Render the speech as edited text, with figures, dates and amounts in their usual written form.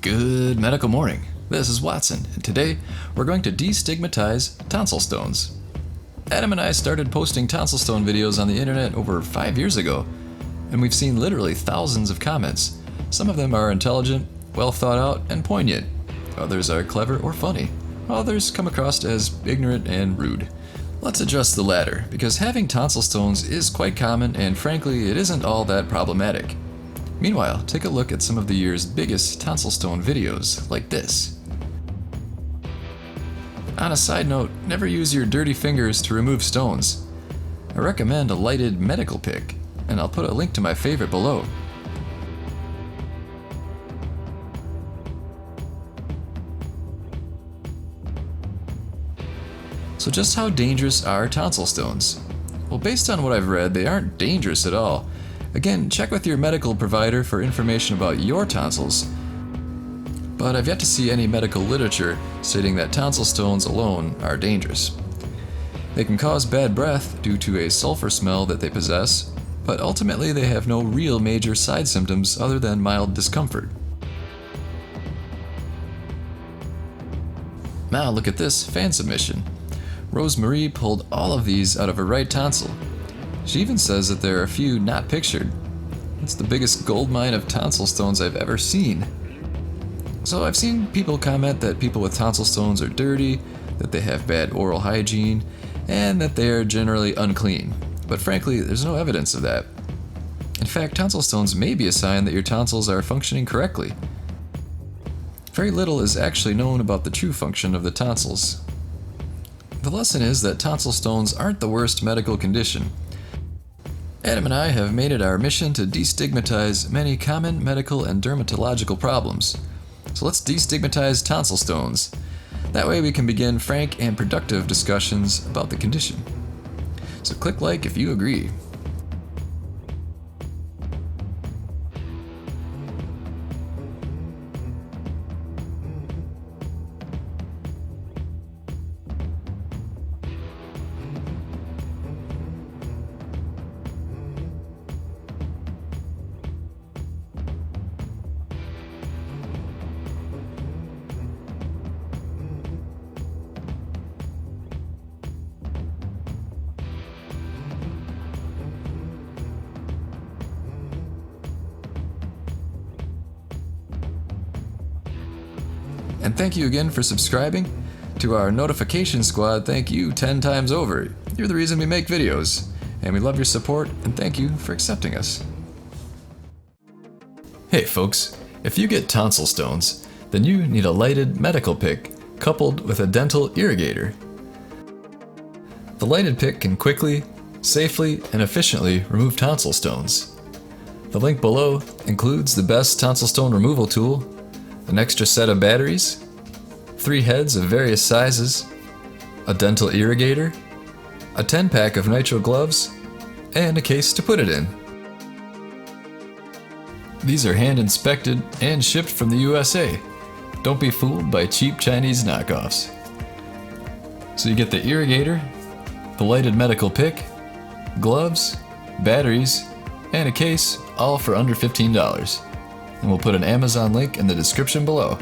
Good medical morning. This is Watson, and today we're going to destigmatize tonsil stones. Adam and I started posting tonsil stone videos on the internet over 5 years ago, and we've seen literally thousands of comments. Some of them are intelligent, well thought out, and poignant. Others are clever or funny. Others come across as ignorant and rude. Let's address the latter, because having tonsil stones is quite common, and frankly, it isn't all that problematic. Meanwhile, take a look at some of the year's biggest tonsil stone videos, like this. On a side note, never use your dirty fingers to remove stones. I recommend a lighted medical pick, and I'll put a link to my favorite below. So just how dangerous are tonsil stones? Well, based on what I've read, they aren't dangerous at all. Again, check with your medical provider for information about your tonsils, but I've yet to see any medical literature stating that tonsil stones alone are dangerous. They can cause bad breath due to a sulfur smell that they possess, but ultimately they have no real major side symptoms other than mild discomfort. Now look at this fan submission. Rosemarie pulled all of these out of her right tonsil. She even says that there are a few not pictured. It's the biggest goldmine of tonsil stones I've ever seen. So I've seen people comment that people with tonsil stones are dirty, that they have bad oral hygiene, and that they are generally unclean. But frankly, there's no evidence of that. In fact, tonsil stones may be a sign that your tonsils are functioning correctly. Very little is actually known about the true function of the tonsils. The lesson is that tonsil stones aren't the worst medical condition. Adam and I have made it our mission to destigmatize many common medical and dermatological problems. So let's destigmatize tonsil stones. That way we can begin frank and productive discussions about the condition. So click like if you agree. And thank you again for subscribing. To our notification squad, thank you 10 times over. You're the reason we make videos, and we love your support, and thank you for accepting us. Hey folks, if you get tonsil stones, then you need a lighted medical pick coupled with a dental irrigator. The lighted pick can quickly, safely, and efficiently remove tonsil stones. The link below includes the best tonsil stone removal tool, an extra set of batteries, 3 heads of various sizes, a dental irrigator, a 10-pack of nitrile gloves, and a case to put it in. These are hand inspected and shipped from the USA. Don't be fooled by cheap Chinese knockoffs. So you get the irrigator, the lighted medical pick, gloves, batteries, and a case, all for under $15. And we'll put an Amazon link in the description below.